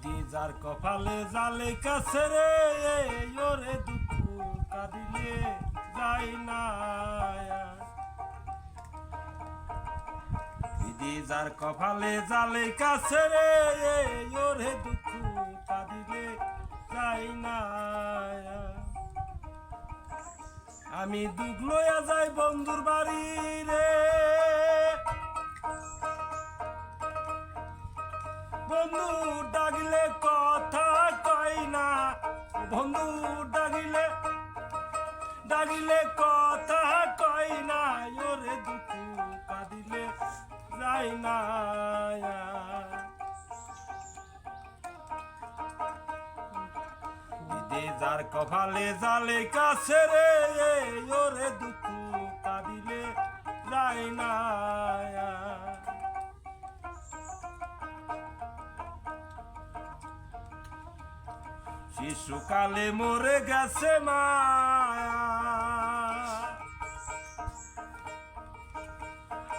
বিধি যার কপালে জালে কাছে রে ওরে দুঃখ কাঁদিলে যায় না বিধি যার কপালে জালে কাছে রে ওরে দুঃখ কাঁদিলে যায় না আমি দুঃখ লইয়া যাই বন্ধুর বাড়ি রে বন্ধু ডাকিলে কথা কই না বন্ধু ডাকিলে কথা কই না ওরে দুঃখ কাঁদিলে যায় না বিধি যার কপালে জালে কাছে রে ওরে দুঃখ কাঁদিলে যায় না শিশুকালে মরে গেছে মা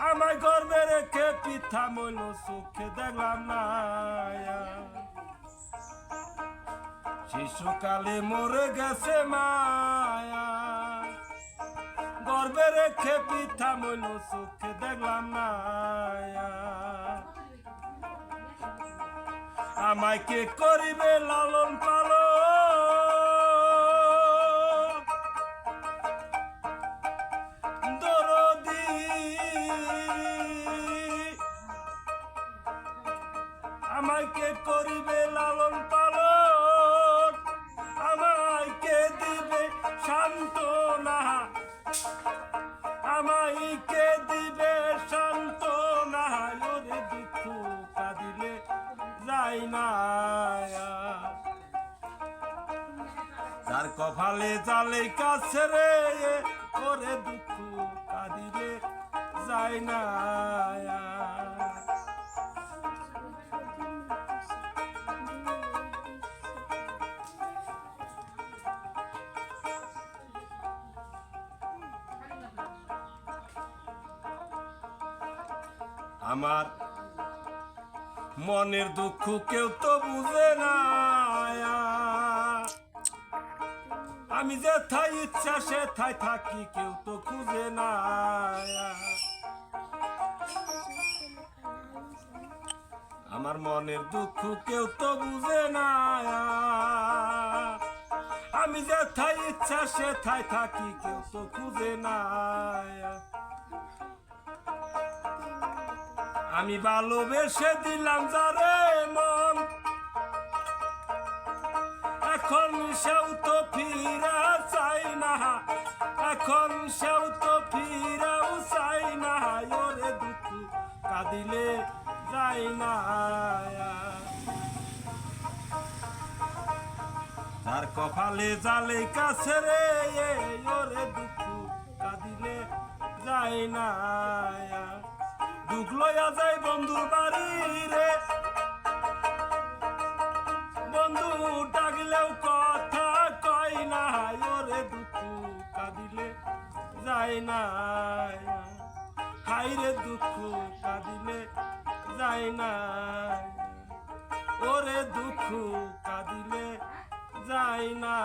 আমায় গর্বে রেখে পিঠা মইল চোখে দেখলাম না শিশুকালে মরে গেছে মায়া গর্বে রেখে পিঠা মইল চোখে দেখলাম না আমায় কে করিবে লালন পালন দরদি আমায় কে করিবে লালন পালন আমায় কে দিবে সান্ত্বনা আমায় কে দিবে সান্ত্বনা ওরে দুঃখ কাঁদিলে যায় না যার কপালে জালে কাছে রে ওরে দুঃখ কাঁদিলে যায় না আমার মনের দুঃখ কেউ তো বুঝে না আমি যে থাই ইচ্ছা সে থাই থাকি কেউ তো খুঁজে না আমার মনের দুঃখ কেউ তো বুঝে না আমি যে থাই ইচ্ছা সে থাই থাকি কেউ তো খুঁজে না আমি ভালোবেসে দিলাম যারে মন এখন সেও তো ফিরা চাই না এখন সেও তো ফিরাও চাই না ওরে দুঃখ কাঁদিলে যায় না তার কপালে জালে কাছে রে ওরে দুঃখ কাঁদিলে যায় না দুঃখ লইয়া যাই বন্ধুর বাড়ি রে বন্ধু ডাকলেও কথা কই না ওরে দুঃখ কাঁদিলে যায় না হাইরে দুঃখ কাঁদিলে যায় না ওরে দুঃখ কাঁদিলে যায় না